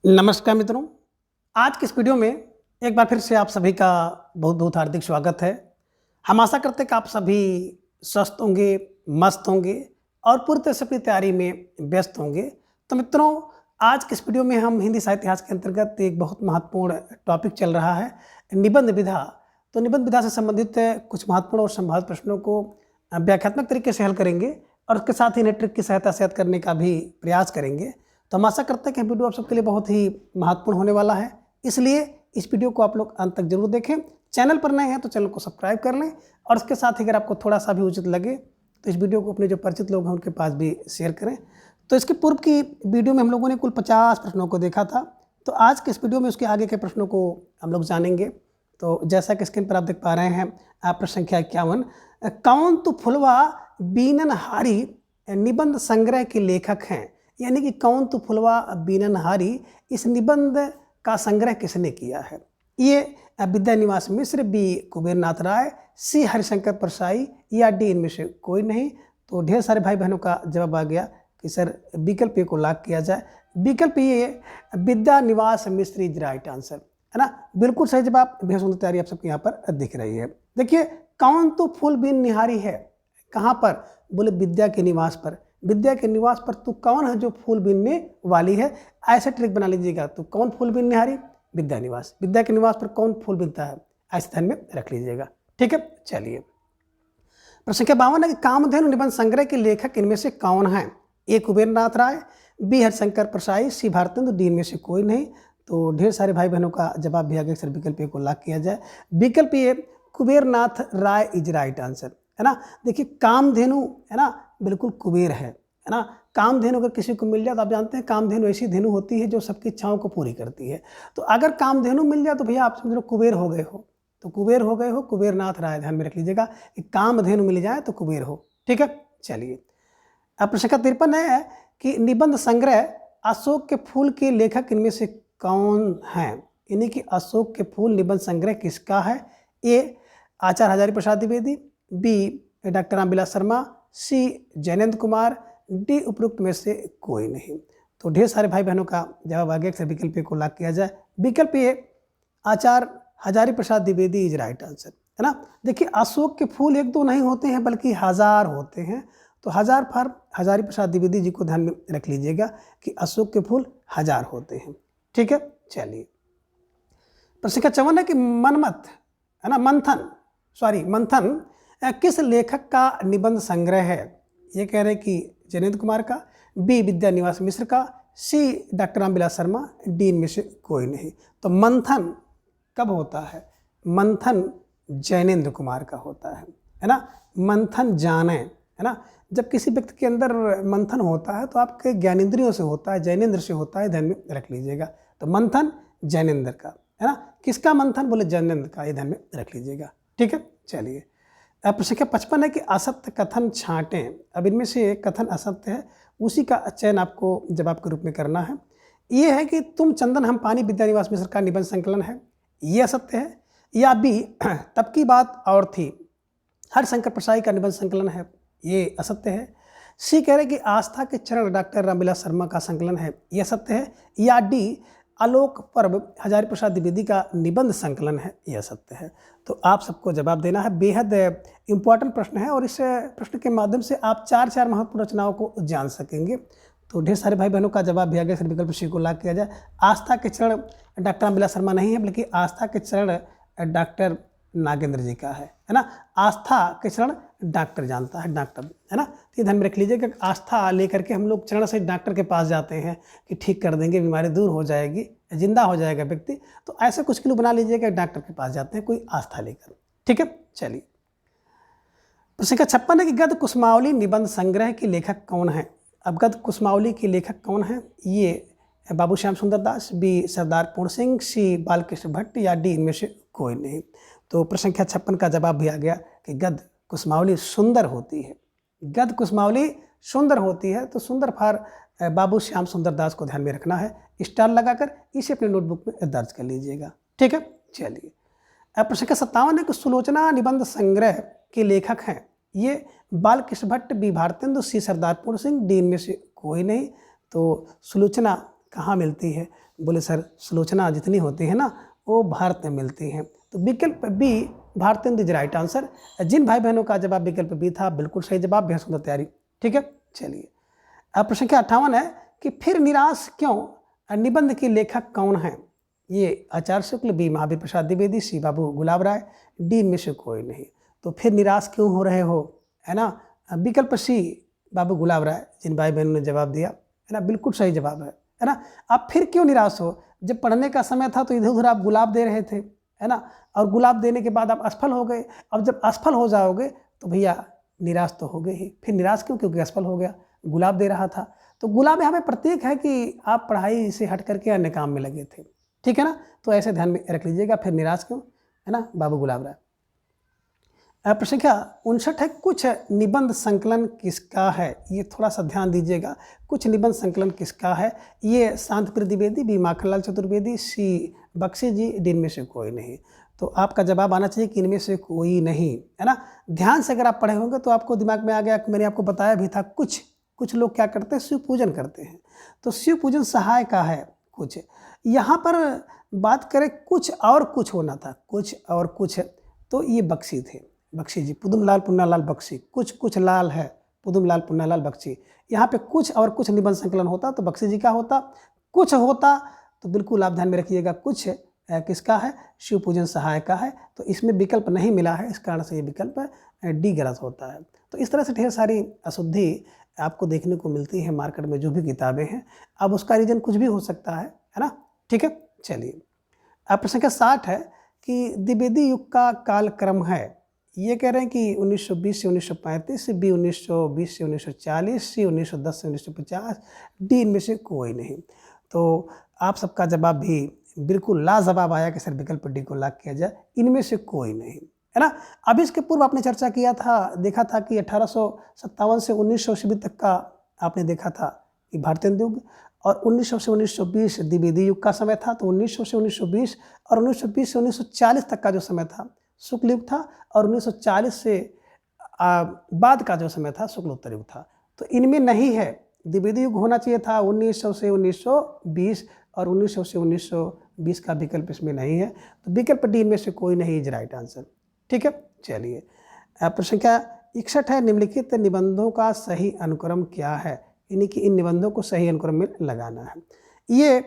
नमस्कार मित्रों, आज की इस वीडियो में एक बार फिर से आप सभी का बहुत बहुत हार्दिक स्वागत है। हम आशा करते हैं कि आप सभी स्वस्थ होंगे, मस्त होंगे और पूरी तरह से अपनी तैयारी में व्यस्त होंगे। तो मित्रों, आज की इस वीडियो में हम हिंदी साहित्य इतिहास के अंतर्गत एक बहुत महत्वपूर्ण टॉपिक चल रहा है, निबंध विधा। तो निबंध विधा से संबंधित कुछ महत्वपूर्ण और संभावित प्रश्नों को व्याख्यात्मक तरीके से हल करेंगे और उसके साथ ही ट्रिक की सहायता से हल करने का भी प्रयास करेंगे। तो हम आशा करते हैं कि वीडियो आप सबके लिए बहुत ही महत्वपूर्ण होने वाला है, इसलिए इस वीडियो को आप लोग अंत तक जरूर देखें। चैनल पर नए हैं तो चैनल को सब्सक्राइब कर लें और इसके साथ ही अगर आपको थोड़ा सा भी उचित लगे तो इस वीडियो को अपने जो परिचित लोग हैं उनके पास भी शेयर करें। तो इसके पूर्व की वीडियो में हम लोगों ने कुल 50 प्रश्नों को देखा था, तो आज के इस वीडियो में उसके आगे के प्रश्नों को हम लोग जानेंगे। तो जैसा कि स्क्रीन पर आप देख पा रहे हैं, प्रश्न संख्या 51, कौन तु फुलवा बीननहारी निबंध संग्रह के लेखक हैं। यानी कि कौन तु फुलवा बीननहारी, इस निबंध का संग्रह किसने किया है। ये विद्यानिवास मिश्र, बी कुबेरनाथ राय, सी हरिशंकर परसाई या डी इनमें से कोई नहीं। तो ढेर सारे भाई बहनों का जवाब आ गया कि सर विकल्प ए को लॉक किया जाए। विकल्प ये विद्यानिवास मिश्र इज राइट आंसर, है ना। बिल्कुल सही जवाब। बेहद सुंदर तैयारी आप सबके यहाँ पर दिख रही है। देखिए, कौन तु फूल बीन निहारी है, कहाँ पर, बोले विद्या के निवास पर। विद्या के निवास पर तू कौन है जो फूल बीनने वाली है, ऐसे ट्रिक बना लीजिएगा। तो कौन फूल बीन निहारी, विद्या निवास। विद्या के निवास पर कौन फूल बीनता है, ऐसे ध्यान में रख लीजिएगा। ठीक है, चलिए। प्रश्न संख्या 52 है कि कामधेनु निबंध संग्रह के लेखक इनमें से कौन है। ए कुबेरनाथ राय, बी हरिशंकर परसाई, सी भारतेंदु, डी इनमें से कोई नहीं। तो ढेर सारे भाई बहनों का जवाब भी आ गया, सर विकल्प ए को लॉक किया जाए। विकल्प ए कुबेरनाथ राय इज राइट आंसर, है ना। देखिए, कामधेनु, है ना, बिल्कुल कुबेर है ना। कामधेनु अगर किसी को मिल जाए तो आप जानते हैं कामधेनु ऐसी धेनु होती है जो सबकी इच्छाओं को पूरी करती है। तो अगर कामधेनु मिल जाए तो भैया आप समझ लो कुबेर हो गए हो। तो कुबेर हो गए हो, कुबेरनाथ राय, ध्यान में रख लीजिएगा कि कामधेनु मिल जाए तो कुबेर हो। ठीक है, चलिए। अब प्रश्न संख्या 53 है कि निबंध संग्रह अशोक के फूल के लेखक इनमें से कौन है। यानी कि अशोक के फूल निबंध संग्रह किसका है। ए आचार्य हजारी प्रसाद द्विवेदी, बी डॉक्टर रामविलास शर्मा, सी जैनेन्द्र कुमार, डी उपरोक्त में से कोई नहीं। तो ढेर सारे भाई बहनों का जवाब आ गया कि विकल्प ए को लॉक किया जाए। विकल्प ए आचार्य Hazari Prasad Dwivedi is right answer, है ना। देखिए, अशोक के फूल एक दो नहीं होते हैं बल्कि हजार होते हैं। तो हजार फॉर हजारी प्रसाद द्विवेदी जी को ध्यान में रख लीजिएगा कि अशोक के फूल हजार होते हैं। ठीक है, चलिए। प्रश्न संख्या 54 है कि मनमथ, है ना, मंथन किस लेखक का निबंध संग्रह है। ये कह रहे हैं कि जैनेन्द्र कुमार का, बी विद्यानिवास मिश्र का, सी डॉक्टर रामविलास शर्मा, डी इनमें से कोई नहीं। तो मंथन कब होता है, मंथन जैनेन्द्र कुमार का होता है ना। मंथन जाने, है ना, जब किसी व्यक्ति के अंदर मंथन होता है तो आपके ज्ञानेंद्रियों से होता है, जैनेन्द्र से होता है, ध्यान में रख लीजिएगा। तो मंथन जैनेन्द्र का, है ना। किसका मंथन, बोले जैनेन्द्र का, ये ध्यान में रख लीजिएगा। ठीक है, चलिए। अब प्रश्न संख्या 55 है कि असत्य कथन छांटें। अब इनमें से एक कथन असत्य है, उसी का चयन आपको जवाब के रूप में करना है। ये है कि तुम चंदन हम पानी विद्यानिवास मिश्र का निबंध संकलन है, ये असत्य है। या बी तब की बात और थी हरिशंकर परसाई का निबंध संकलन है, ये असत्य है। सी कह रहे कि आस्था के चरण डॉक्टर रामविलास शर्मा का संकलन है, ये असत्य है। या डी आलोक पर्व हजारी प्रसाद द्विवेदी का निबंध संकलन है, यह सत्य है। तो आप सबको जवाब देना है। बेहद इंपॉर्टेंट प्रश्न है और इस प्रश्न के माध्यम से आप चार महत्वपूर्ण रचनाओं को जान सकेंगे। तो ढेर सारे भाई बहनों का जवाब भी आ गया, विकल्प सी को लॉक किया जाए। आस्था के चरण डॉक्टर रामविलास शर्मा नहीं है बल्कि आस्था के चरण डॉक्टर नागेंद्र जी का है ना। आस्था के चरण डॉक्टर जानता है, डॉक्टर, है ना। तो ध्यान में रख लीजिएगा, आस्था लेकर के हम लोग चरण से डॉक्टर के पास जाते हैं कि ठीक कर देंगे, बीमारी दूर हो जाएगी, जिंदा हो जाएगा व्यक्ति। तो ऐसे कुछ किलो बना लीजिएगा, डॉक्टर के पास जाते हैं कोई आस्था लेकर। ठीक है, चलिए। प्रश्न संख्या 56 है कि गद्य कुसुमावली निबंध संग्रह के लेखक कौन है। अब गद्य कुसुमावली के लेखक कौन है। ये बाबू श्याम सुंदर दास, बी सरदार पूर्ण सिंह, सी बालकृष्ण भट्ट या डी इनमें से कोई नहीं। तो प्रश्न संख्या 56 का जवाब भी आ गया कि गद्य कुसुमावली सुंदर होती है, गद्य कुसुमावली सुंदर होती है। तो सुंदर फॉर बाबू श्याम सुंदर दास को ध्यान में रखना है, स्टार लगाकर इसे अपने नोटबुक में दर्ज कर लीजिएगा। ठीक है, चलिए। अब प्रश्न संख्या 57 है कि सुलोचना निबंध संग्रह के लेखक हैं। ये बालकृष्ण भट्ट, बी भारतेंदु, सी सरदार पूर्ण सिंह, डी इनमें से कोई नहीं। तो सुलोचना कहाँ मिलती है, बोले सर सुलोचना जितनी होती है ना वो भारत में मिलती हैं। तो विकल्प B Bharatendu is right answer. जिन भाई बहनों का जवाब विकल्प बी था बिल्कुल सही जवाब, बेहद सुंदर तैयारी। ठीक है, चलिए अब प्रश्न संख्या 58 है कि फिर निराश क्यों निबंध के लेखक कौन हैं? ये आचार्य शुक्ल, बी महावीर प्रसाद द्विवेदी, सी बाबू गुलाब राय, डी इनमें से कोई नहीं। तो फिर निराश क्यों हो रहे हो, है ना? विकल्प सी बाबू गुलाब राय, जिन भाई बहनों ने जवाब दिया, है ना, बिल्कुल सही जवाब है ना। आप फिर क्यों निराश हो? जब पढ़ने का समय था तो इधर उधर आप गुलाब दे रहे थे, है ना, और गुलाब देने के बाद आप असफल हो गए। अब जब असफल हो जाओगे तो भैया निराश तो हो गए ही। फिर निराश क्यों? क्योंकि असफल हो गया, गुलाब दे रहा था। तो गुलाब यहाँ पे प्रतीक है कि आप पढ़ाई से हट करके अन्य काम में लगे थे। ठीक है ना, तो ऐसे ध्यान में रख लीजिएगा। फिर निराश क्यों, है ना, बाबू गुलाब राय। प्रश्न संख्या 59 है, कुछ निबंध संकलन किसका है? ये थोड़ा सा ध्यान दीजिएगा। कुछ निबंध संकलन किसका है? ये शांतिप्रिय द्विवेदी, बी माखनलाल चतुर्वेदी, सी बख्शी जी, डी इनमें से कोई नहीं। तो आपका जवाब आना चाहिए कि इनमें से कोई नहीं, है ना। ध्यान से अगर आप पढ़े होंगे तो आपको दिमाग में आ गया कि मैंने आपको बताया भी था, कुछ लोग क्या करते हैं, शिव पूजन करते हैं। तो शिव पूजन सहाय का है कुछ। यहाँ पर बात करें कुछ और कुछ होना था, कुछ और कुछ, तो ये बख्शी थे, बख्शी जी, पुदुमलाल पुन्नालाल बख्शी। कुछ लाल है, पुदुमलाल पुन्नालाल बख्शी। यहाँ पे कुछ और कुछ निबंध संकलन होता तो बख्शी जी का होता। कुछ होता तो बिल्कुल आप ध्यान में रखिएगा, कुछ किसका है, शिव पूजन सहाय का है। तो इसमें विकल्प नहीं मिला है, इस कारण से ये विकल्प डी गलत होता है। तो इस तरह से ढेर सारी अशुद्धि आपको देखने को मिलती है मार्केट में जो भी किताबें हैं। अब उसका रीजन कुछ भी हो सकता है ना। ठीक है, चलिए अब प्रश्न संख्या 60 है कि द्विवेदी युग का कालक्रम है। ये कह रहे हैं कि 1920 से 1935, बी 1920 से 1940, सी 1910 से 1950, डी इनमें से कोई नहीं। तो आप सबका जवाब भी बिल्कुल लाजवाब आया कि सर विकल्प डी को लॉक किया जाए, इनमें से कोई नहीं, है ना। अभी इसके पूर्व आपने चर्चा किया था, देखा था कि 1857 से 1900 ईस्वी तक का आपने देखा था कि भारतेंदु युग, और 1900 से 1920 द्विवेदी युग का समय था। तो 1900 से 1920 और 1920 से 1940 तक का जो समय था शुक्ल युग था, और 1940 से बाद का जो समय था शुक्लोत्तर युग था। तो इनमें नहीं है, द्विवेदी युग होना चाहिए था 1900 से 1920, और 1900 से 1920 का विकल्प इसमें नहीं है। तो विकल्प डी इनमें से कोई नहीं इज राइट आंसर। ठीक है, चलिए प्रश्न संख्या 61 है, निम्नलिखित निबंधों का सही अनुक्रम क्या है? यानी कि इन निबंधों को सही अनुक्रम में लगाना है। ये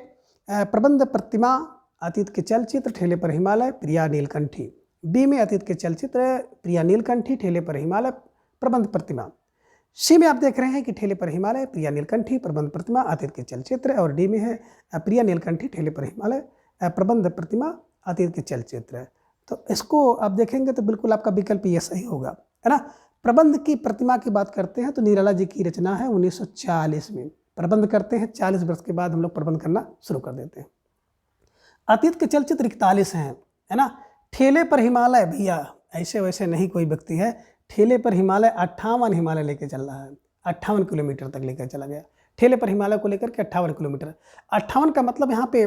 प्रबंध प्रतिमा, अतीत के चलचित्र, ठेले पर हिमालय, प्रिया नीलकंठी। बी में अतीत के चलचित्र, प्रिया नीलकंठी, ठेले पर हिमालय, प्रबंध प्रतिमा। सी में आप देख रहे हैं कि ठेले पर हिमालय, प्रिया नीलकंठी, प्रबंध प्रतिमा, अतीत के चलचित्र, और डी में है प्रिया नीलकंठी, ठेले पर हिमालय, प्रबंध प्रतिमा, अतीत के चलचित्र। तो इसको आप देखेंगे तो बिल्कुल आपका विकल्प ये सही होगा, है ना। प्रबंध की प्रतिमा की बात करते हैं तो निराला जी की रचना है 1940 में। प्रबंध करते हैं, 40 वर्ष के बाद हम लोग प्रबंध करना शुरू कर देते हैं। अतीत के चलचित्र 41 हैं, है ना। ठेले पर हिमालय, भैया ऐसे वैसे नहीं कोई व्यक्ति है, ठेले पर हिमालय 58 हिमालय लेके चल रहा है, 58 किलोमीटर तक लेकर चला गया। ठेले पर हिमालय को लेकर के 58 किलोमीटर, 58 का मतलब यहाँ पे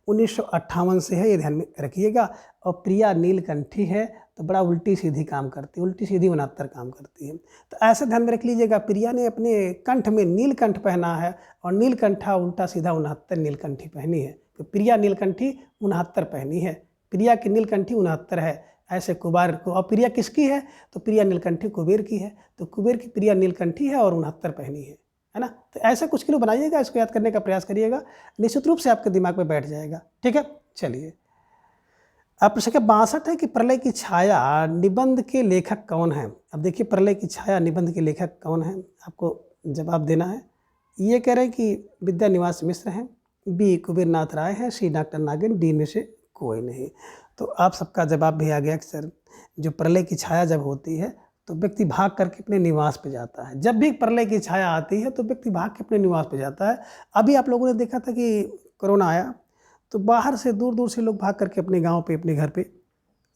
1958 से है, ये ध्यान में रखिएगा। और प्रिया नीलकंठी है तो बड़ा उल्टी सीधी काम करती है, उल्टी सीधी 69 काम करती है। तो ऐसे ध्यान में रख लीजिएगा, प्रिया ने अपने कंठ में नीलकंठ पहना है, और नीलकंठा उल्टा सीधा 69 नीलकंठी पहनी है। तो प्रिया नीलकंठी 69 पहनी है, प्रिया की नीलकंठी 69 है। ऐसे कुबेर को, और प्रिया किसकी है? तो प्रिया नीलकंठी कुबेर की है, तो कुबेर की प्रिया नीलकंठी है और 69 पहनी है ना। तो ऐसे कुछ किलो बनाइएगा, इसको याद करने का प्रयास करिएगा, निश्चित रूप से आपके दिमाग में बैठ जाएगा। ठीक है, चलिए अब प्रश्न संख्या 62 है कि प्रलय की छाया निबंध के लेखक कौन है? अब देखिए, प्रलय की छाया निबंध के लेखक कौन है, आपको जवाब देना है। ये कह रहे हैं कि विद्या निवास मिश्र हैं, बी कुबेर नाथ राय है, सी डॉक्टर नागिन, डी में से कोई नहीं। तो आप सबका जवाब भी आ गया कि सर जो प्रलय की छाया जब होती है तो व्यक्ति भाग करके अपने निवास पे जाता है। जब भी प्रलय की छाया आती है तो व्यक्ति भाग के अपने निवास पे जाता है। अभी आप लोगों ने देखा था कि कोरोना आया तो बाहर से दूर दूर से लोग भाग करके अपने गांव पे, अपने घर पे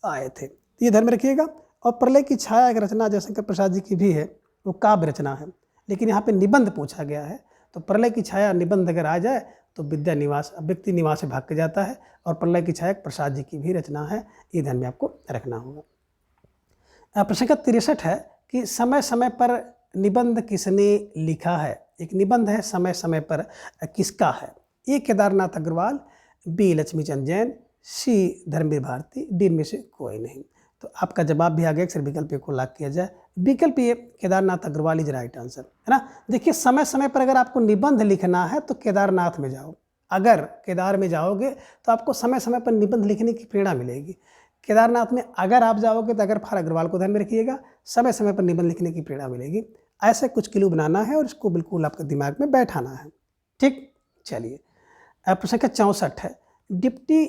आए थे। तो ये ध्यान में रखिएगा। और प्रलय की छाया एक रचना जयशंकर प्रसाद जी की भी है, वो काव्य रचना है, लेकिन यहाँ पे निबंध पूछा गया है। तो प्रलय की छाया निबंध अगर आ जाए तो विद्या निवास, व्यक्ति निवास से भाग के जाता है। और प्रलय की छाया प्रसाद जी की भी रचना है, ये ध्यान में आपको रखना होगा। प्रश्न का 63 है कि समय समय पर निबंध किसने लिखा है? एक निबंध है समय समय पर किसका है? ए केदारनाथ अग्रवाल, बी लक्ष्मीचंद जैन, सी धर्मवीर भारती, डी में से कोई नहीं। तो आपका जवाब भी आ गया, अक्सर विकल्प ए को लॉक किया जाए। विकल्प A Kedarnath Agrawal is right answer, है ना। देखिए समय समय पर अगर आपको निबंध लिखना है तो केदारनाथ में जाओ, अगर केदार में जाओगे तो आपको समय समय पर निबंध लिखने की प्रेरणा मिलेगी। केदारनाथ में अगर आप जाओगे तो अगर फार अग्रवाल को ध्यान में रखिएगा, समय समय पर निबंध लिखने की प्रेरणा मिलेगी। ऐसे कुछ क्लू बनाना है और इसको बिल्कुल आपके दिमाग में बैठाना है, ठीक। चलिए प्रश्न संख्या 64 है, डिप्टी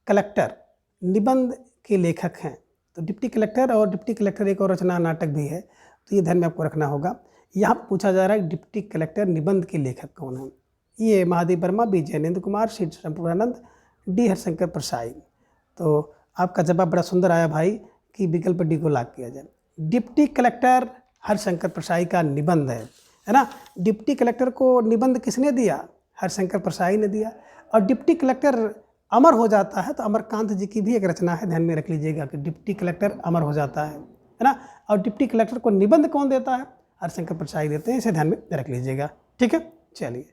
कलेक्टर निबंध के लेखक हैं। तो डिप्टी कलेक्टर और डिप्टी कलेक्टर एक और रचना नाटक भी है, तो ये ध्यान में आपको रखना होगा। यहाँ पूछा जा रहा है डिप्टी कलेक्टर निबंध के लेखक कौन है। ये महादेव वर्मा, बी जैनेन्द्र कुमार, सी संपूर्णानंद, डी हरिशंकर प्रसाई। तो आपका जवाब बड़ा सुंदर आया भाई कि विकल्प डी को लॉक किया जाए। डिप्टी कलेक्टर हरिशंकर प्रसाई का निबंध है ना। डिप्टी कलेक्टर को निबंध किसने दिया? हरिशंकर प्रसाई ने दिया। और डिप्टी कलेक्टर अमर हो जाता है तो अमरकांत जी की भी एक रचना है, ध्यान में रख लीजिएगा कि डिप्टी कलेक्टर अमर हो जाता है ना। और डिप्टी कलेक्टर को निबंध कौन देता है? हरिशंकर प्रसाई देते हैं, इसे ध्यान में रख लीजिएगा, ठीक है। चलिए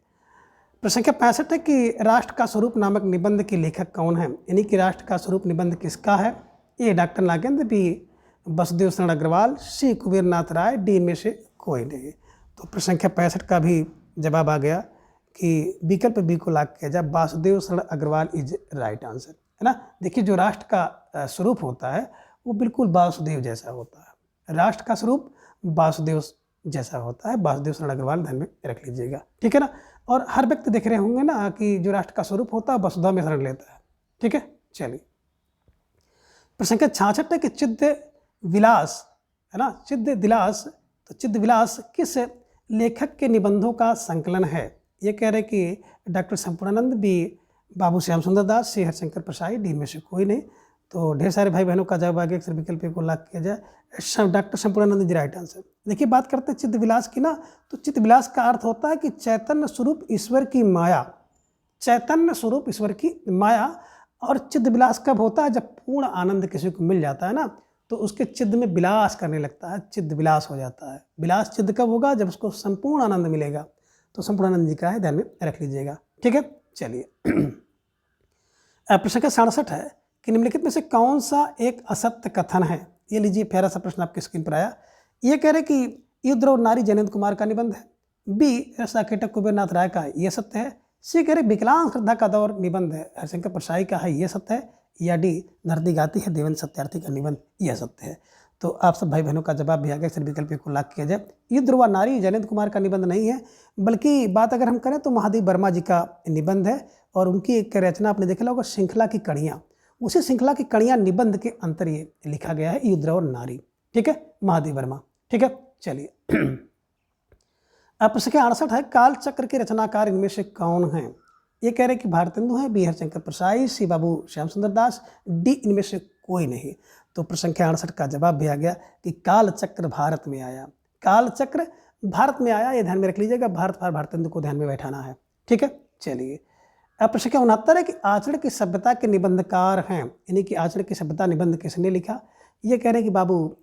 प्रश्न संख्या 65 है कि राष्ट्र का स्वरूप नामक निबंध के लेखक कौन है, यानी कि राष्ट्र का स्वरूप निबंध किसका है? ए डॉक्टर नागेंद्र, बी वसुदेव शरण अग्रवाल, सी कुबेर नाथ राय, डी में से कोई नहीं। तो प्रश्न संख्या 65 का भी जवाब आ गया कि विकल्प बी को लॉक किया जाए, वासुदेव शरण अग्रवाल इज राइट आंसर, है ना। देखिए जो राष्ट्र का स्वरूप होता है वो बिल्कुल वासुदेव जैसा होता है, राष्ट्र का स्वरूप वासुदेव जैसा होता है। वासुदेव शरण अग्रवाल ध्यान में रख लीजिएगा, ठीक है ना। और हर व्यक्ति देख रहे होंगे ना कि जो राष्ट्र का स्वरूप होता है वसुधा में शरण लेता है, ठीक है। चलिए प्रश्न संख्या 66 है कि चिद्ध विलास, है ना, चिद्ध विलास। तो चिद्ध विलास किस लेखक के निबंधों का संकलन है? ये कह रहे कि डॉक्टर संपूर्णानंद, बी बाबू श्याम सुंदर दास, सी हरिशंकर प्रसाई, डी में से कोई नहीं। तो ढेर सारे भाई बहनों का जवाब आगे अक्सर विकल्प को लॉक किया जाए, डॉक्टर संपूर्णानंद जी राइट आंसर। देखिए बात करते हैं चित्त विलास की ना, तो चित्त विलास का अर्थ होता है कि चैतन्य स्वरूप ईश्वर की माया, चैतन्य स्वरूप ईश्वर की माया। और चित्त विलास कब होता है? जब पूर्ण आनंद किसी को मिल जाता है ना, तो उसके चित्त में विलास करने लगता है, चित्त विलास हो जाता है। विलास चित्त कब होगा? जब उसको संपूर्ण आनंद मिलेगा। तो संपूर्णानंद जी का है, ध्यान में रख लीजिएगा, ठीक है। चलिए प्रश्न संख्या 67 है कि निम्नलिखित में से कौन सा एक असत्य कथन है? ये लीजिए प्यारा सा प्रश्न आपकी स्क्रीन पर आया। ये कह रहे कि युद्ध और नारी जैनेन्द्र कुमार का निबंध है, बी रसाकेटक कुबेरनाथ राय का है, ये सत्य है। सी कह रहे विकलांग श्रद्धा का दौर निबंध है, हरिशंकर प्रसाई का है, ये सत्य है। या डी धरती गाती है देवेंद्र सत्यार्थी का निबंध, यह सत्य है। तो आप सब भाई बहनों का जवाब भी आ गया, विकल्प को लॉक किया जाए। युद्ध व नारी जैनेन्द्र कुमार का निबंध नहीं है, बल्कि बात अगर हम करें तो महादेव वर्मा जी का निबंध है। और उनकी एक रचना आपने देखा होगा, श्रृंखला की कड़ियाँ, उसी श्रृंखला की कड़ियाँ निबंध के अंतर ये लिखा गया है, युद्ध और नारी, ठीक है, महादेव वर्मा, ठीक है। चलिए अब प्रश्न संख्या 68 है, काल चक्र के रचनाकार इनमें से कौन है? ये कह रहे कि भारतेंदु है, बी हरिशंकर प्रसाई, सी बाबू श्याम सुंदर दास, डी इनमें से कोई नहीं। तो प्रश्न संख्या 68 का जवाब भी आ गया कि काल चक्र भारत में आया, काल चक्र भारत में आया, ये ध्यान में रख लीजिएगा। भारत और भारतेंदु को ध्यान में बैठाना है, ठीक है। चलिए अब प्रश्न संख्या 69 है कि आचरण की सभ्यता के निबंधकार हैं, यानी कि आचरण की सभ्यता निबंध किसने लिखा? ये कह रहे कि बाबू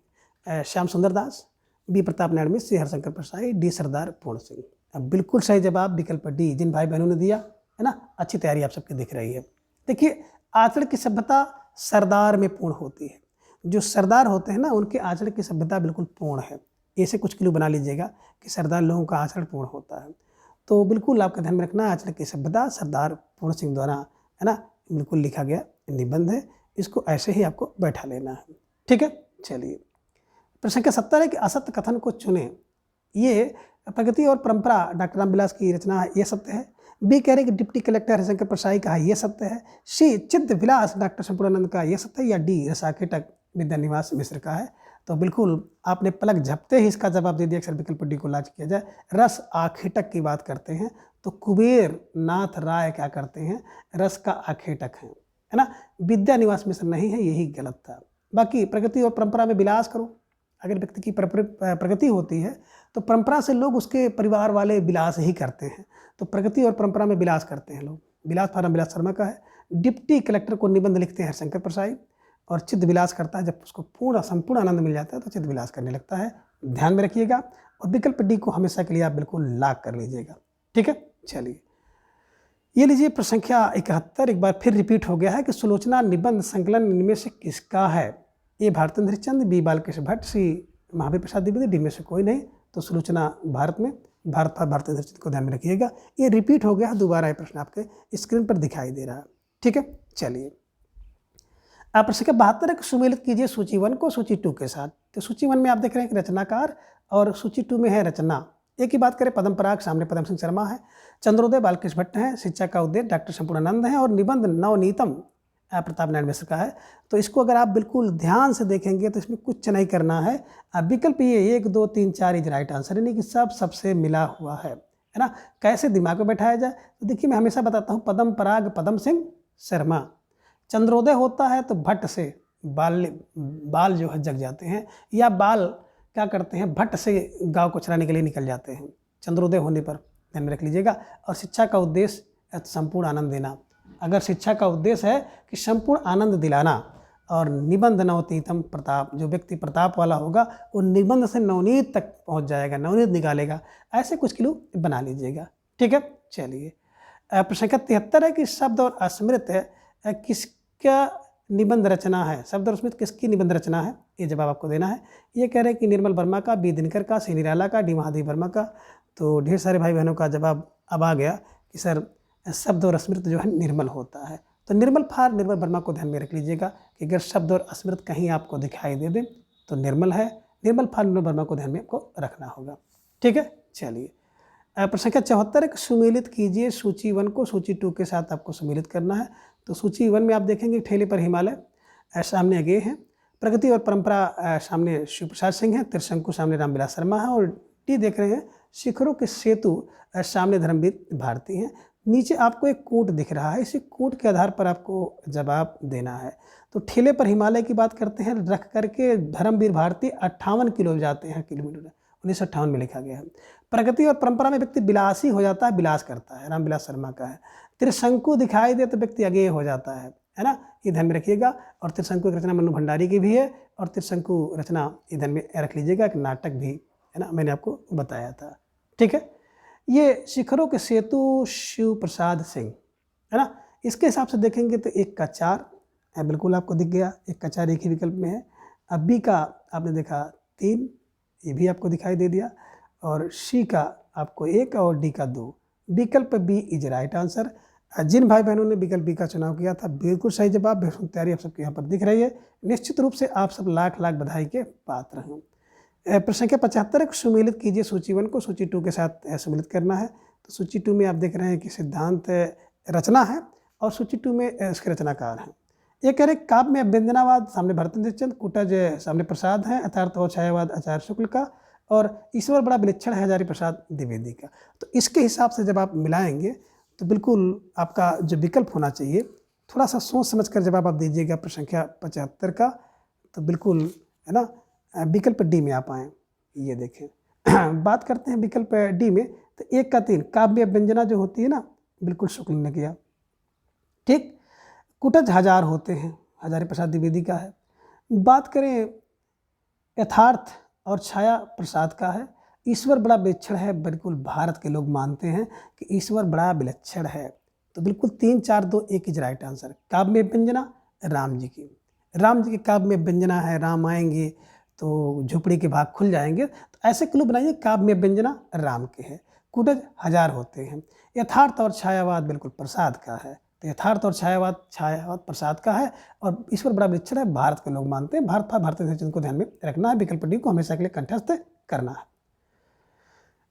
श्याम सुंदर दास, बी प्रताप नारायण मिश्र, सी हरिशंकर प्रसाई, डी सरदार पूर्ण सिंह। अब बिल्कुल सही जवाब विकल्प डी, जिन भाई बहनों ने दिया है ना, अच्छी तैयारी आप सबकी दिख रही है। देखिए आचरण की सभ्यता सरदार में पूर्ण होती है, जो सरदार होते हैं ना उनके आचरण की सभ्यता बिल्कुल पूर्ण है। ऐसे कुछ क्लू बना लीजिएगा कि सरदार लोगों का आचरण पूर्ण होता है। तो बिल्कुल आपका ध्यान में रखना, आचरण की सभ्यता सरदार पूर्ण सिंह द्वारा, है ना, बिल्कुल लिखा गया निबंध है, इसको ऐसे ही आपको बैठा लेना है, ठीक है। चलिए प्रश्न संख्या 70 है कि असत्य कथन को चुने। ये प्रगति और परंपरा डॉक्टर रामविलास की रचना है, ये सत्य है। बी कह रहे कि डिप्टी कलेक्टर हरिशंकर प्रसाई का है, ये सत्य है। सी चिद्ध विलास डॉक्टर संपूर्णानंद का, ये सत्य है। या डी रसाकेटक विद्यानिवास मिश्र का है। तो बिल्कुल आपने पलक झपते ही इसका जवाब दे दिया, अक्सर विकल्प डी को लॉक किया जाए। रस आखेटक की बात करते हैं तो कुबेर नाथ राय क्या करते हैं? रस का आखेटक है ना, विद्यानिवास मिश्र नहीं है, यही गलत था। बाकी प्रगति और परंपरा में विलास करो, अगर व्यक्ति की प्रगति होती है तो परंपरा से लोग उसके परिवार वाले विलास ही करते हैं, तो प्रगति और परंपरा में विलास करते हैं लोग। विलास फारम विलास शर्मा का है। डिप्टी कलेक्टर को निबंध लिखते हैं हरिशंकर प्रसाई, और चित्त विलास करता है जब उसको पूर्ण संपूर्ण आनंद मिल जाता है तो चित्त विलास करने लगता है, ध्यान में रखिएगा। और विकल्प डी को हमेशा के लिए आप बिल्कुल लॉक कर लीजिएगा, ठीक है। चलिए ये लीजिए प्रश्न संख्या 71 एक बार फिर रिपीट हो गया है कि सुलोचना निबंध संकलन इनमें से किसका है? ए भारतेंद्र हरिश्चंद्र, बी बालकृष्ण भट्ट, सी महावीर प्रसाद द्विवेदी, डी में से कोई नहीं। तो सुलोचना भारत में, भारत था भारतेंद्र हरिश्चंद्र को ध्यान में रखिएगा। ये रिपीट हो गया है, दोबारा ये प्रश्न आपके स्क्रीन पर दिखाई दे रहा है। ठीक है, चलिए आप प्रश्न संख्या 72 को सुमेलित कीजिए सूची 1 को सूची 2 के साथ। तो सूची 1 में आप देख रहे हैं कि रचनाकार और सूची 2 में है रचना। एक की बात करें पद्म पराग, सामने पदम सिंह शर्मा है, चंद्रोदय बालकृष्ण भट्ट हैं, शिक्षा का उद्देश्य डॉक्टर संपूर्णानंद हैं और निबंध नवनीतम प्रताप नारायण मिश्र का है। तो इसको अगर आप बिल्कुल ध्यान से देखेंगे तो इसमें कुछ नहीं करना है। विकल्प ये 1 2 3 4 इज राइट आंसर, यानी कि सब सबसे मिला हुआ है ना। कैसे दिमाग में बैठाया जाए तो देखिए, मैं हमेशा बताता हूँ पद्म पराग पदम सिंह शर्मा, चंद्रोदय होता है तो भट्ट से बाल जो है जग जाते हैं, या बाल क्या करते हैं भट्ट से गांव को चराने के लिए निकल जाते हैं चंद्रोदय होने पर, ध्यान में रख लीजिएगा। और शिक्षा का उद्देश्य संपूर्ण आनंद देना। अगर शिक्षा का उद्देश्य है कि संपूर्ण आनंद दिलाना, और निबंध नवनीतम प्रताप, जो व्यक्ति प्रताप वाला होगा वो निबंध से नवनीत तक पहुंच जाएगा, नवनीत निकालेगा। ऐसे कुछ क्लू बना लीजिएगा। ठीक है, चलिए प्रश्न संख्या 73 है कि शब्द और अस्मृत किसका निबंध रचना है? शब्द और स्मृति किसकी निबंध रचना है? ये जवाब आपको देना है। ये कह रहे हैं कि निर्मल वर्मा का, बी दिनकर का, सी निराला का, डी महादेव वर्मा का। तो ढेर सारे भाई बहनों का जवाब अब आ गया कि सर शब्द और स्मृति जो है निर्मल होता है। तो निर्मल फार निर्मल वर्मा को ध्यान में रख लीजिएगा कि अगर शब्द और स्मृति कहीं आपको दिखाई दे दे तो निर्मल है। निर्मल फार निर्मल वर्मा को ध्यान में आपको रखना होगा। ठीक है, चलिए प्रश्न संख्या 74 है, सुमेलित कीजिए सूची 1 को सूची 2 के साथ आपको सुमेलित करना है। तो सूची 1 में आप देखेंगे ठेले पर हिमालय सामने अगे हैं, प्रगति और परंपरा सामने शिव प्रसाद सिंह है, त्रिशंकु सामने रामविलास शर्मा है, और डी देख रहे हैं शिखरों के सेतु सामने धर्मवीर भारती हैं। नीचे आपको एक कूट दिख रहा है, इसी कूट के आधार पर आपको जवाब देना है। तो ठेले पर हिमालय की बात करते हैं, रख करके धर्मवीर भारती 58 किलो जाते हैं किलोमीटर, 1958 में लिखा गया है। प्रगति और परंपरा में व्यक्ति विलासी हो जाता है, विलास करता है, रामविलास शर्मा का है। त्रिशंकु दिखाई दे तो व्यक्ति अगेय हो जाता है ना, ये ध्यान में रखिएगा। और त्रिशंकु की रचना मन्नू भंडारी की भी है, और त्रिशंकु रचना ये ध्यान में रख लीजिएगा कि नाटक भी है ना, मैंने आपको बताया था। ठीक है, ये शिखरों के सेतु शिव प्रसाद सिंह है ना। इसके हिसाब से देखेंगे तो 1 का 4 बिल्कुल आपको दिख गया, 1 का 4 एक ही विकल्प में है। अब बी का आपने देखा 3, ये भी आपको दिखाई दे दिया, और सी का आपको 1 और डी का 2। विकल्प बी इज राइट आंसर। जिन भाई बहनों ने विकल्प बी का चुनाव किया था बिल्कुल सही जवाब, बेहतरीन तैयारी आप सबके यहाँ पर दिख रही है। निश्चित रूप से आप सब लाख लाख बधाई के पात्र हैं। प्रश्न संख्या 75 सुमेलित कीजिए सूची 1 को सूची 2 के साथ सुमेलित करना है। तो सूची 2 में आप देख रहे हैं कि सिद्धांत रचना है, और सूची 2 में इसके रचनाकार हैं। ये कह रहे काव्य में व्यंजनावाद सामने भारतेंद्र हरिश्चंद्र, कुटज सामने प्रसाद हैं, यथार्थ और छायावाद आचार्य शुक्ल का, और ईश्वर बड़ा विलक्षण है हजारी प्रसाद द्विवेदी का। तो इसके हिसाब से जब आप मिलाएंगे तो बिल्कुल आपका जो विकल्प होना चाहिए, थोड़ा सा सोच समझ कर जवाब आप दीजिएगा प्रश्न संख्या 75 का, तो बिल्कुल है ना विकल्प डी में आप आएँ। ये देखें बात करते हैं विकल्प डी में, तो 1 का 3 काव्य व्यंजना जो होती है ना, बिल्कुल शुक्ल ने किया। ठीक, कुटज हजार होते हैं, हजारी प्रसाद द्विवेदी का है। बात करें यथार्थ और छाया प्रसाद का है। ईश्वर बड़ा विलक्षण है, बिल्कुल भारत के लोग मानते हैं कि ईश्वर बड़ा विलक्षण है। तो बिल्कुल 3 4 2 1 इज राइट आंसर। काव्य में व्यंजना राम जी की काव्य में व्यंजना है, राम आएंगे तो झोपड़ी के भाग खुल जाएंगे। तो ऐसे क्लू बनाइए, काव्य में व्यंजना राम के है, कुटज हजार होते हैं। यथार्थ और छायावाद बिल्कुल प्रसाद का है, तो यथार्थ और छायावाद प्रसाद का है, और ईश्वर बड़ा विलक्षण है, भारत के लोग मानते हैं। भारतेंद्र हरिश्चंद्र को ध्यान में रखना है, विकल्प डी को हमेशा के लिए कंठस्थ करना है।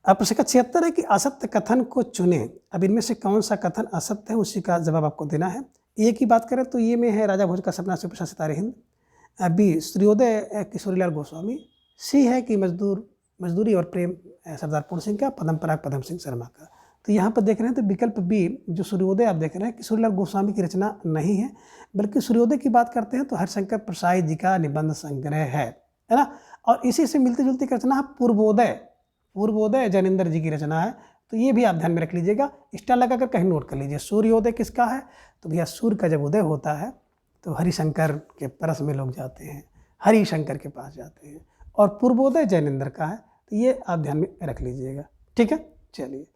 अब प्रश्न 76 है कि असत्य कथन को चुने। अब इनमें से कौन सा कथन असत्य है, उसी का जवाब आपको देना है। ए की बात करें तो ये में है राजा भोज का सपना शिव प्रसाद सितारे हिंद, बी सूर्योदय किशोरीलाल गोस्वामी, सी है कि मजदूरी और प्रेम सरदार पूर्ण सिंह का, पदम पराग पदम सिंह शर्मा का। तो यहाँ पर देख रहे हैं तो विकल्प बी जो सूर्योदय आप देख रहे हैं किशोरीलाल गोस्वामी की रचना नहीं है, बल्कि सूर्योदय की बात करते हैं तो हरिशंकर प्रसाद जी का निबंध संग्रह है ना। और इसी से मिलती जुलती रचना है पूर्वोदय जैनेंद्र जी की रचना है। तो ये भी आप ध्यान में रख लीजिएगा, स्टार लगाकर कहीं नोट कर लीजिए। सूर्योदय किसका है, तो भैया सूर्य का जब उदय होता है तो हरिशंकर के परस में लोग जाते हैं, हरिशंकर के पास जाते हैं। और पूर्वोदय जैनेंद्र का है, तो ये आप ध्यान में रख लीजिएगा। ठीक है, चलिए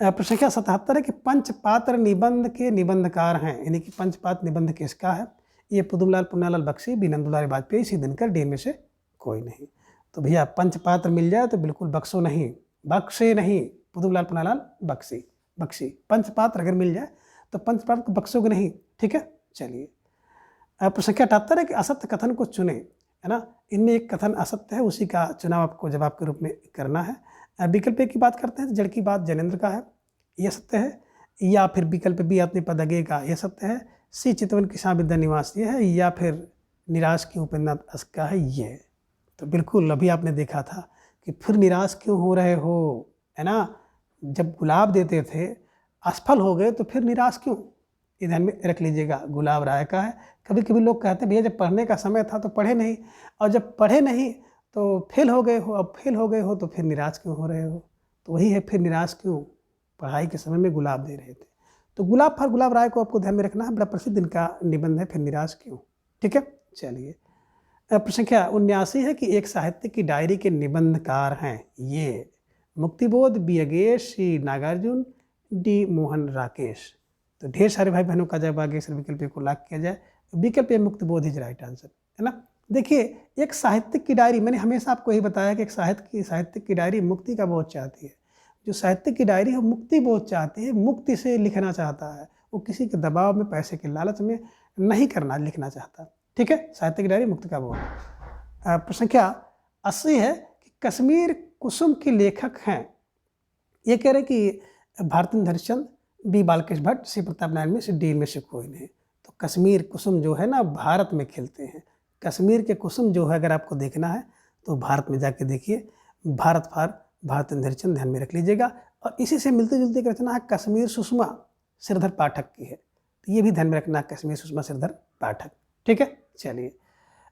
प्रश्न संख्या 77 है कि पंचपात्र निबंध के निबंधकार हैं, यानी कि पंचपात्र निबंध किसका है? ये पुदुमलाल पुन्नालाल बख्शी, बी नंदुलाल वाजपेयी, सी दिनकर, डी में से कोई नहीं। तो भैया पंचपात्र मिल जाए तो बिल्कुल बख्शो नहीं, बख्शे नहीं, पुदुमलाल पुन्नालाल बख्शी। पंचपात्र अगर मिल जाए तो पंचपात्र को बख्शोगे नहीं, ठीक है। चलिए प्रश्न संख्या 78 है कि असत्य कथन को चुने, है ना। इनमें एक कथन असत्य है, उसी का चुनाव आपको जवाब के रूप में करना है। विकल्प ए की बात करते हैं तो जड़ की बात जनेन्द्र का है, यह सत्य है। या फिर विकल्प बी अपने पदगे का, यह सत्य है। सी चितवन किसान विद्या निवास, ये है। या फिर निराश क्यों उपेंद्रनाथ अस का है, ये। तो बिल्कुल अभी आपने देखा था कि फिर निराश क्यों हो रहे हो, है ना। जब गुलाब देते थे असफल हो गए तो फिर निराश क्यों, ये ध्यान में रख लीजिएगा। गुलाब राय का है। कभी कभी लोग कहते हैं भैया जब पढ़ने का समय था तो पढ़े नहीं, और जब पढ़े नहीं तो फेल हो गए हो, अब फेल हो गए हो तो फिर निराश क्यों हो रहे हो। तो वही है, फिर निराश क्यों, पढ़ाई के समय में गुलाब दे रहे थे। तो गुलाब फर गुलाब राय को आपको ध्यान में रखना है, बड़ा प्रसिद्ध इनका निबंध है फिर निराश क्यों, ठीक है। चलिए प्रश्न संख्या 79 है कि एक साहित्य की डायरी के निबंधकार हैं, ये मुक्तिबोध, बी अगेश, सी नागार्जुन, डी मोहन राकेश। तो ढेर सारे भाई बहनों का जब आगे विकल्प को लॉक किया जाए, विकल्प मुक्तिबोध इज राइट आंसर, है ना। देखिए एक साहित्यिक की डायरी, मैंने हमेशा आपको यही बताया कि एक साहित्यिक की डायरी मुक्ति का बोध चाहती है। जो साहित्यिक की डायरी है मुक्ति बोध चाहती है, मुक्ति से लिखना चाहता है, वो किसी के दबाव में, पैसे के लालच में नहीं लिखना चाहता, ठीक है। साहित्य की डायरी मुक्ति का बोध। प्रश्न संख्या 80 है कि कश्मीर कुसुम के लेखक हैं, ये कह रहे कि भारतेंद्र हरिश्चंद्र, बी बालकृष्ण भट्ट, सी प्रताप नारायण मिश्र, डी में से कोई नहीं। तो कश्मीर कुसुम जो है ना भारत में खिलते हैं। कश्मीर के कुसुम जो है अगर आपको देखना है तो भारत में जाके देखिए, भारत फॉर भारतेंद्र हरिश्चंद्र, ध्यान में रख लीजिएगा। और इसी से मिलते जुलते एक रचना है कश्मीर सुषमा श्रीधर पाठक की है, तो ये भी ध्यान में रखना, कश्मीर सुषमा श्रीधर पाठक, ठीक है। चलिए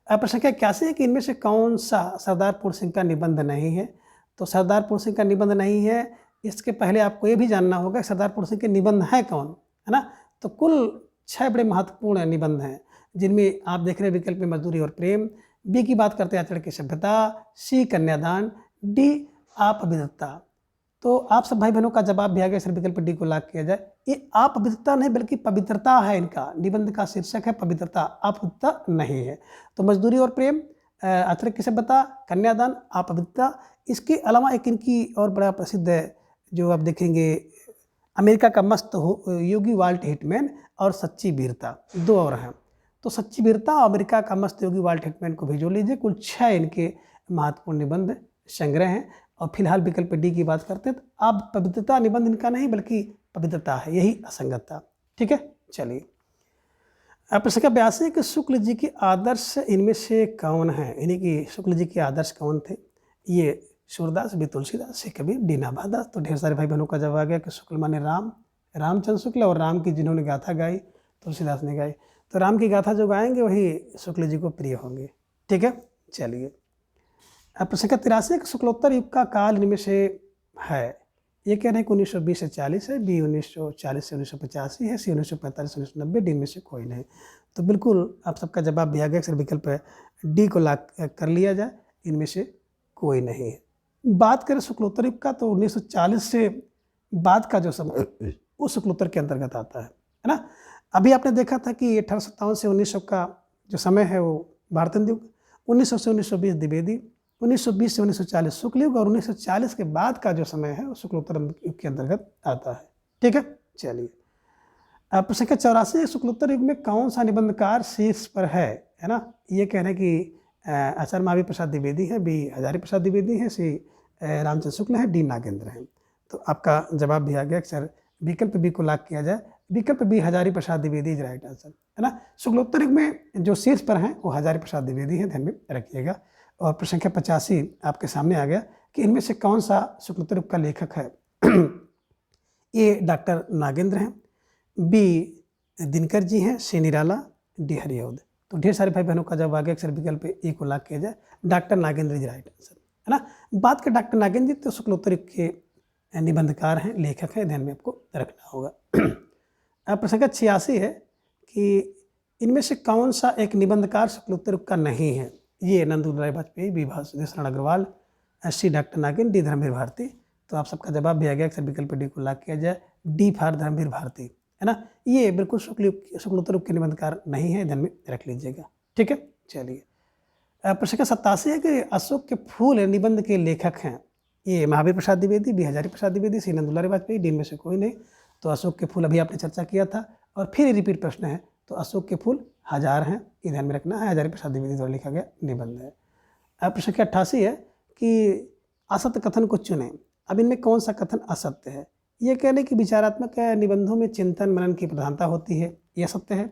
प्रश्न संख्या 81 है कि इनमें से कौन सा सरदार पूर्ण सिंह का निबंध नहीं है। तो सरदार पूर्ण सिंह का निबंध नहीं है, इसके पहले आपको ये भी जानना होगा सरदार पूर्ण सिंह के निबंध है कौन, है ना। तो कुल 6 बड़े महत्वपूर्ण निबंध हैं, जिनमें आप देख रहे हैं विकल्प में मजदूरी और प्रेम, बी की बात करते हैं आचरण की सभ्यता, सी कन्यादान, डी आप अभिदत्ता। तो आप सब भाई बहनों का जवाब भी आ गया, सर विकल्प डी को लॉक किया जाए। ये आप अभिदत्ता नहीं बल्कि पवित्रता है, इनका निबंध का शीर्षक है पवित्रता, आप अभिदत्ता नहीं है। तो मजदूरी और प्रेम, आचरण की सभ्यता, कन्यादान, आप अभिदत्ता। इसके अलावा एक इनकी और बड़ा प्रसिद्ध है जो आप देखेंगे, अमेरिका का मस्त योगी वाल्ट हिटमैन और सच्ची वीरता, 2 और हैं। तो सच्ची वीरता और अमेरिका का मस्त योगी वाल्ट हिटमैन को भी जोड़ लीजिए। कुल 6 इनके महत्वपूर्ण निबंध संग्रह हैं। और फिलहाल विकल्प डी की बात करते हैं तो अब पवित्रता निबंध इनका नहीं बल्कि पवित्रता है, यही असंगतता, ठीक है। चलिए प्रश्न संख्या 82 कि शुक्ल जी के आदर्श इनमें से कौन है, यानी कि शुक्ल जी के आदर्श कौन थे। ये सूरदास, बी तुलसीदास, सी कबीर, डी नाभादास। तो ढेर सारे भाई बहनों का जवाब आ गया कि शुक्ल माने राम, रामचंद्र शुक्ल, और राम की जिन्होंने गाथा गाई तुलसीदास ने गाई। तो राम की गाथा जो गाएंगे वही शुक्ल जी को प्रिय होंगे, ठीक है। चलिए प्रश्न संख्या 83 कि शुक्लोत्तर युग का काल इनमें से है, ये कह रहे हैं कि 1920 से 40 है, बी 1940 से 1985 है, सी 1945 से 1990, डी में से कोई नहीं। तो बिल्कुल आप सबका जवाब भी आ गया, सर विकल्प डी को लॉक कर लिया जाए, इनमें से कोई नहीं है। बात करें शुक्लोत्तर युग का तो 1940 से बाद का जो समय वो शुक्लोत्तर के अंतर्गत आता है ना। अभी आपने देखा था कि 1857 से 1900 का जो समय है वो भारतेंद्र युग, 1900 से 1920 द्विवेदी, 1920 से 1940 शुक्ल युग, और 1940 के बाद का जो समय है वो शुक्लोत्तर युग के अंतर्गत आता है, ठीक है। चलिए प्रश्न संख्या 84 शुक्लोत्तर युग में कौन सा निबंधकार शीर्ष पर है ना। ये कह रहे हैं कि आचार्य महावीर प्रसाद द्विवेदी है, बी हजारी प्रसाद द्विवेदी है, सी रामचंद्र शुक्ल है, डी नागेंद्र है। तो आपका जवाब भी आ गया कि सर विकल्प बी को लॉक किया जाए, विकल्प B Hazari Prasad Dwivedi is right answer, है ना। शुक्लोत्तर युग में जो शीर्ष पर हैं वो हजारी प्रसाद द्विवेदी हैं, ध्यान में रखिएगा। और प्रश्न संख्या 85 आपके सामने आ गया कि इनमें से कौन सा शुक्लोत्तर युग का लेखक है। ए डॉक्टर नागेंद्र हैं, बी दिनकर जी हैं, सी निराला, डी हरिऔध। तो ढेर सारे भाई बहनों का जवाब आ गया अक्सर विकल्प ए को लॉक किया जाए, डॉक्टर नागेंद्र जी राइट आंसर, है ना। बात कर डॉक्टर नागेंद्र जी तो शुक्लोत्तर युग के निबंधकार हैं, लेखक हैं, ध्यान में आपको रखना होगा। प्रश्न संख्या 86 है कि इनमें से कौन सा एक निबंधकार शुक्लोत्तर युग का नहीं है। ये नंदू राय वाजपेयी, बी भासुदेव शरण अग्रवाल, सी डॉक्टर नागेंद्र, डी धर्मवीर भारती। तो तो आप सबका जवाब भी आ गया कि सर विकल्प डी को लॉक किया जाए। डी फॉर धर्मवीर भारती, है ना। ये बिल्कुल शुक्लोत्तर के निबंधकार नहीं है, ध्यान में रख लीजिएगा। ठीक है, चलिए। प्रश्न का 87 है कि अशोक के फूल निबंध के लेखक हैं। ये महावीर प्रसाद द्विवेदी, बी हजारी प्रसाद द्विवेदी, सी नंदुलाल वाजपेयी, डी में से कोई नहीं। तो अशोक के फूल अभी आपने चर्चा किया था और फिर रिपीट प्रश्न है। तो अशोक के फूल हजार हैं, ये ध्यान में रखना है, हजारी प्रसाद द्विवेदी द्वारा लिखा गया निबंध है। अब प्रश्न की 88 है कि असत्य कथन को चुनें। अब इनमें कौन सा कथन असत्य है? ये कहने कि विचारात्मक निबंधों में चिंतन मनन की प्रधानता होती है, यह सत्य है।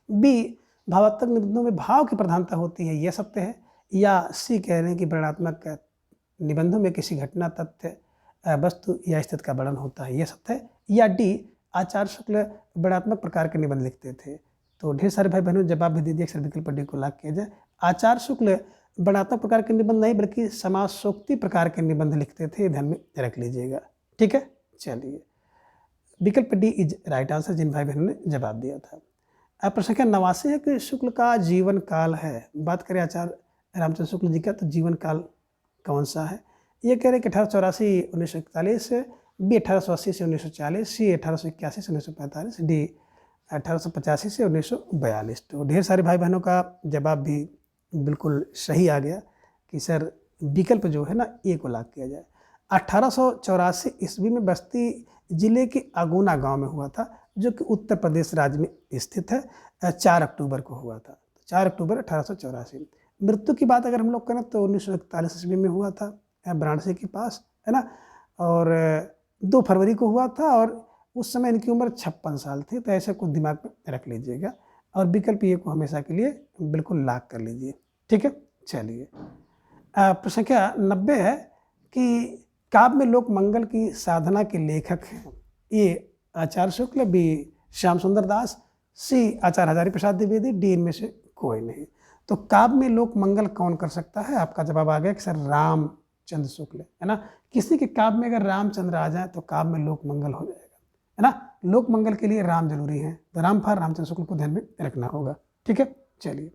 बी भावात्मक निबंधों में भाव की प्रधानता होती है, यह सत्य है। या सी कह रहे हैं कि वर्णनात्मक निबंधों में किसी घटना, तथ्य, वस्तु या स्थिति का वर्णन होता है, यह सत्य है। या डी आचार्य शुक्ल वर्णनात्मक प्रकार के निबंध लिखते थे। तो ढेर सारे भाई बहनों जवाब भी दे दिया, विकल्प डी को लॉक किया जाए। आचार्य शुक्ल वर्णनात्मक प्रकार के निबंध नहीं बल्कि समासोक्ति प्रकार के निबंध लिखते थे, ध्यान में रख लीजिएगा। ठीक है, चलिए। विकल्प डी इज राइट आंसर, जिन भाई बहनों ने जवाब दिया था। अब प्रश्न संख्या 89 है कि शुक्ल का जीवन काल है। बात करें आचार्य रामचंद्र शुक्ल जी का, तो जीवन काल कौन सा है? ये कह रहे हैं कि 1884 1941, बी 1880 से 1940, सी 1881 से 1945, डी 1885 से 1942। तो ढेर सारे भाई बहनों का जवाब भी बिल्कुल सही आ गया कि सर विकल्प जो है ना ए को लॉक किया जाए। 1884 ईस्वी में बस्ती जिले के अगुना गांव में हुआ था, जो कि उत्तर प्रदेश राज्य में स्थित है। 4 अक्टूबर को हुआ था, 4 अक्टूबर 1884। मृत्यु की बात अगर हम लोग करें तो 1941 ईस्वी में हुआ था वाराणसी के पास, है ना। और 2 फरवरी को हुआ था और उस समय इनकी उम्र 56 साल थी। तो ऐसे कुछ दिमाग में रख लीजिएगा और विकल्प ए को हमेशा के लिए बिल्कुल लॉक कर लीजिए। ठीक है, चलिए। प्रश्न संख्या 90 है कि काव्य में लोक मंगल की साधना के लेखक हैं। ए आचार्य शुक्ल, बी श्याम सुंदर दास, सी आचार्य हजारी प्रसाद द्विवेदी, डी इनमें से कोई नहीं। तो काव्य में लोक मंगल कौन कर सकता है? आपका जवाब आ गया कि सर रामचंद्र शुक्ल, है ना। किसी के काव्य में अगर रामचंद्र आ जाए तो काव्य में लोक मंगल हो जाएगा, है ना। लोक मंगल के लिए राम जरूरी है, तो राम फॉर रामचंद्र शुक्ल को ध्यान में रखना होगा। ठीक है, चलिए।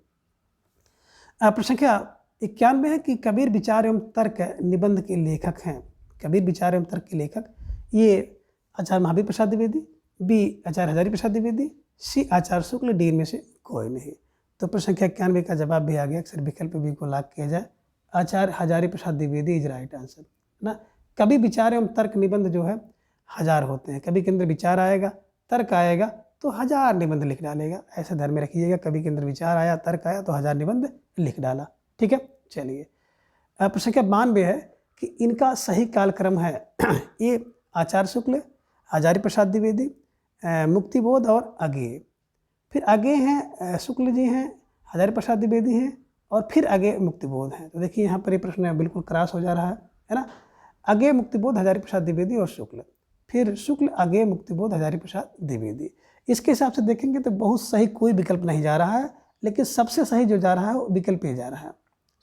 प्रश्न संख्या 91 है कि कबीर विचार एवं तर्क निबंध के लेखक हैं। कबीर विचार एवं तर्क के लेखक ये आचार्य महावीर प्रसाद द्विवेदी, बी आचार्य हजारी प्रसाद द्विवेदी, सी आचार्य शुक्ल, डी में से कोई नहीं। तो प्रश्न संख्या 91 का जवाब भी आ गया, अक्सर विकल्प बी को लॉक किया जाए। आचार्य Hazari Prasad Dwivedi is right answer, है ना। कभी विचार एवं तर्क निबंध जो है 1000 होते हैं। कभी के अंदर विचार आएगा, तर्क आएगा तो 1000 निबंध लिख डालेगा, ऐसे ध्यान में रखिएगा। कभी के अंदर विचार आया, तर्क आया तो 1000 निबंध लिख डाला। ठीक है, चलिए। प्रश्न संख्या 92 है कि इनका सही कालक्रम है। ये आचार्य शुक्ल, हजारी प्रसाद द्विवेदी, मुक्तिबोध और अगेय। फिर आगे हैं शुक्ल जी हैं, हजारी प्रसाद द्विवेदी हैं और फिर आगे मुक्तिबोध हैं। तो देखिए यहाँ पर ये प्रश्न बिल्कुल क्रॉस हो जा रहा है ना। आगे मुक्तिबोध, हजारी प्रसाद द्विवेदी और शुक्ल, फिर शुक्ल, आगे मुक्तिबोध, हजारी प्रसाद द्विवेदी। इसके हिसाब से देखेंगे तो बहुत सही कोई विकल्प नहीं जा रहा है, लेकिन सबसे सही जो जा रहा है वो विकल्प ए जा रहा है।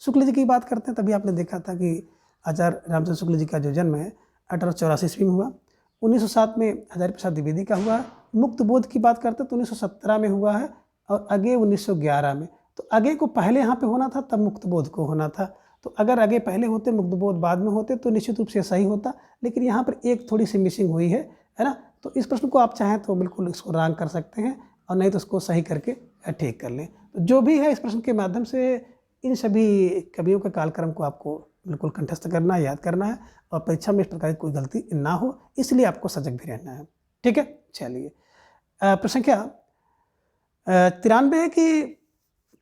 शुक्ल जी की बात करते हैं, तभी आपने देखा था कि आचार्य रामचंद्र शुक्ल जी का जो जन्म है 1884 ईस्वी में हुआ। 1907 में हजारी प्रसाद द्विवेदी का हुआ है। मुक्तबोध की बात करते हैं तो 1917 में हुआ है और आगे 1911 में। तो आगे को पहले यहाँ पे होना था, तब मुक्तबोध को होना था। तो अगर आगे पहले होते, मुक्तबोध बाद में होते तो निश्चित रूप से सही होता, लेकिन यहाँ पर एक थोड़ी सी मिसिंग हुई है ना। तो इस प्रश्न को आप चाहें तो बिल्कुल इसको रॉन्ग कर सकते हैं और नहीं तो उसको सही करके ठीक कर लें। तो जो भी है इस प्रश्न के माध्यम से इन सभी कवियों के कालक्रम को आपको बिल्कुल कंठस्थ करना है, याद करना है और परीक्षा में इस प्रकार की कोई गलती ना हो, इसलिए आपको सजग भी रहना है। ठीक है, चलिए। प्रश्न संख्या 93 है कि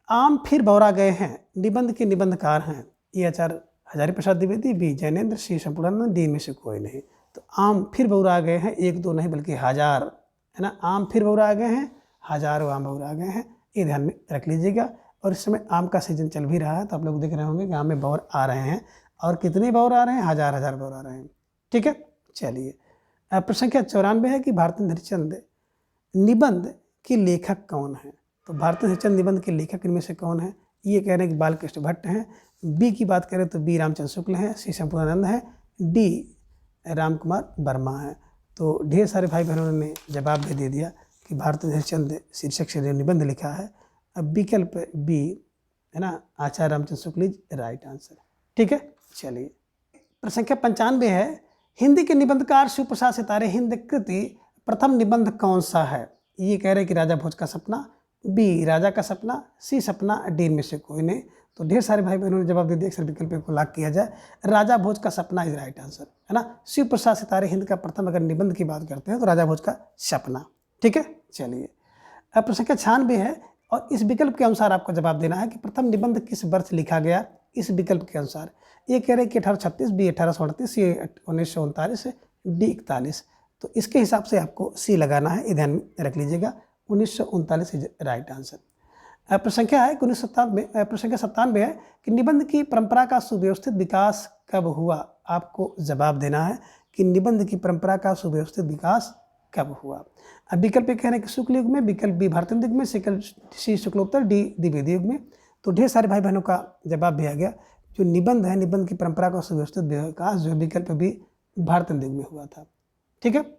आम फिर बौरा गए हैं निबंध के निबंधकार हैं। ये आचार्य हजारी प्रसाद द्विवेदी, बी जैनेन्द्र, सी संपूर्णानंद, डी में से कोई नहीं। तो आम फिर बौरा गए हैं, 1 2 नहीं बल्कि 1000, है ना। आम फिर बौरा गए हैं, हजारों आम बौरा गए हैं, ये ध्यान में रख लीजिएगा। और इस समय आम का सीजन चल भी रहा है, तो आप लोग देख रहे होंगे कि आम में बौर आ रहे हैं और कितने बौर आ रहे हैं, 1000 बौर आ रहे हैं। ठीक है, चलिए। प्रश्न संख्या 94 है कि भारतेंद्र हरिश्चंद्र निबंध के लेखक कौन है? तो भारतेंद्र हरिश्चंद्र निबंध के लेखक इनमें से कौन है? ये कह रहे हैं कि बालकृष्ण भट्ट हैं। बी की बात करें तो बी रामचंद्र शुक्ल हैं, सी संपूर्णानंद है, डी राम कुमार वर्मा है। तो ढेर सारे भाई बहनों ने जवाब भी दे दिया कि भारतेंद्र हरिश्चंद्र शीर्षक से जो निबंध लिखा है। अब विकल्प बी, है ना, आचार्य Ramchandra Shukla is right answer. ठीक है, चलिए। प्रश्न संख्या 95 है हिंदी के निबंधकार शिव प्रसाद सितारे हिंद कृति प्रथम निबंध कौन सा है? ये कह रहे हैं कि राजा भोज का सपना, बी राजा का सपना, सी सपना, डी में से कोई नहीं। तो ढेर सारे भाई बहनों ने जवाब दे दिया। अक्सर विकल्प को लॉक किया जाए, राजा भोज का सपना इज राइट आंसर, है ना। शिव प्रसाद सितारे हिंद का प्रथम अगर निबंध की बात करते हैं तो राजा भोज का सपना। ठीक है, चलिए अब प्रश्न संख्या 96 है और इस विकल्प के अनुसार आपको जवाब देना है कि प्रथम निबंध किस वर्ष लिखा गया। इस विकल्प के अनुसार ये कह रहे हैं कि 1836, बी 1838, सी 1939, डी 41। तो इसके हिसाब से आपको सी लगाना है, ये ध्यान में रख लीजिएगा। 1939 इज राइट आंसर। प्रश्न संख्या है 1997, प्रश्न संख्या 97 है कि निबंध की परंपरा का सुव्यवस्थित विकास कब हुआ। आपको जवाब देना है कि निबंध की परंपरा का सुव्यवस्थित विकास कब हुआ। अब विकल्प कह रहे हैं कि शुक्ल युग में, विकल्प बी भारतीय युग में, सी शुक्लोत्तर, डी द्विवेदी युग में। तो ढेर सारे भाई बहनों का जवाब भी आ गया। जो निबंध है, निबंध की परंपरा का सुव्यवस्थित विकास जो विकल्प भी भारतीय युग में हुआ था। ठीक है। अब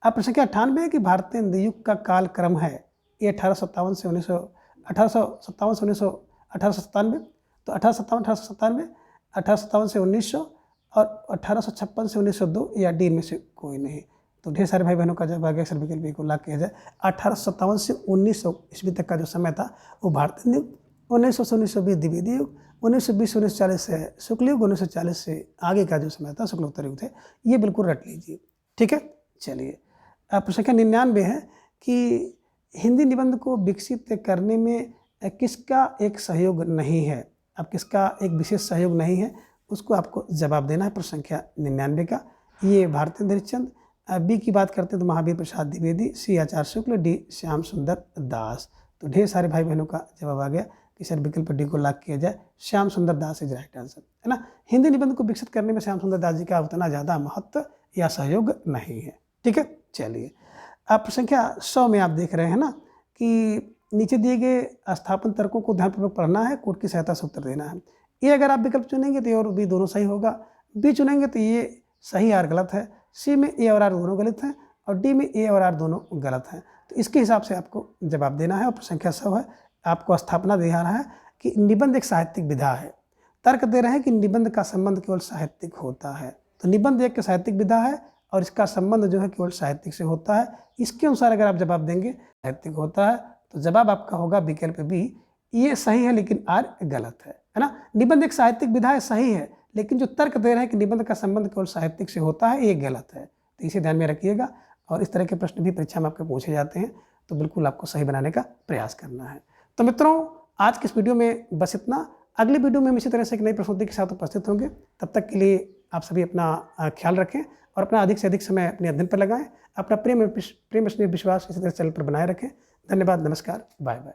प्रश्न संख्या 98 है कि भारतीय युग का काल क्रम है, ये 1857 से 1997, तो 1857 से 1900 और 1856 से 1902 या डी में से कोई नहीं। तो ढेर सारे भाई बहनों का जवाब आ गया। अक्सर विकल्प को लॉक किया जाए। 1857 से 1900 ईस्वी तक का जो समय था वो भारतीय युग, 1900 से 1920 द्विवेदी युग, 1920 से 1940 से शुक्ल युग, 1940 से आगे का जो समय था शुक्लोत्तर युग थे। ये बिल्कुल रट लीजिए। ठीक है, चलिए प्रश्न संख्या 99 है कि हिंदी निबंध को विकसित करने में किसका एक सहयोग नहीं है। अब किसका एक विशेष सहयोग नहीं है उसको आपको जवाब देना है। प्रश्न संख्या 99 का ये भारतेंद्र हरिश्चंद्र, बी की बात करते हैं तो महावीर प्रसाद द्विवेदी, सी आचार्य शुक्ल, डी श्याम सुंदर दास। तो ढेर सारे भाई बहनों का जवाब आ गया कि सर विकल्प डी को लॉक किया जाए। श्याम सुंदर दास इज राइट आंसर, है ना। हिंदी निबंध को विकसित करने में श्याम सुंदर दास जी का उतना ज़्यादा महत्व या सहयोग नहीं है। ठीक है, चलिए आप संख्या 100 में आप देख रहे हैं ना कि नीचे दिए गए स्थापन तर्कों को ध्यानपूर्वक पढ़ना है, कोड की सहायता से उत्तर देना है। ये अगर आप विकल्प चुनेंगे तो ए और बी दोनों सही होगा, बी चुनेंगे तो ये सही और गलत है, सी में ए और आर दोनों गलत हैं और डी में ए और आर दोनों गलत हैं। तो इसके हिसाब से आपको जवाब देना है। और संख्या 100 है, आपको स्थापना दे रहा है कि निबंध एक साहित्यिक विधा है। तर्क दे रहे हैं कि निबंध का संबंध केवल साहित्यिक होता है। तो निबंध एक साहित्यिक विधा है और इसका संबंध जो है केवल साहित्यिक से होता है। इसके अनुसार अगर आप जवाब देंगे साहित्यिक होता है तो जवाब आपका होगा विकल्प बी, ये सही है लेकिन आर गलत है ना। निबंध एक साहित्यिक विधा है, सही है, लेकिन जो तर्क दे रहे हैं कि निबंध का संबंध केवल साहित्यिक से होता है, ये गलत है। तो इसे ध्यान में रखिएगा और इस तरह के प्रश्न भी परीक्षा में आपके पूछे जाते हैं, तो बिल्कुल आपको सही बनाने का प्रयास करना है। तो मित्रों, आज के इस वीडियो में बस इतना। अगले वीडियो में हम इसी तरह से एक नई प्रस्तुति के साथ उपस्थित होंगे। तब तक के लिए आप सभी अपना ख्याल रखें और अपना अधिक से अधिक समय अपने अध्ययन पर लगाएं। अपना प्रेम स्नेह विश्वास इसी तरह चैनल पर बनाए रखें। धन्यवाद, नमस्कार, बाय बाय।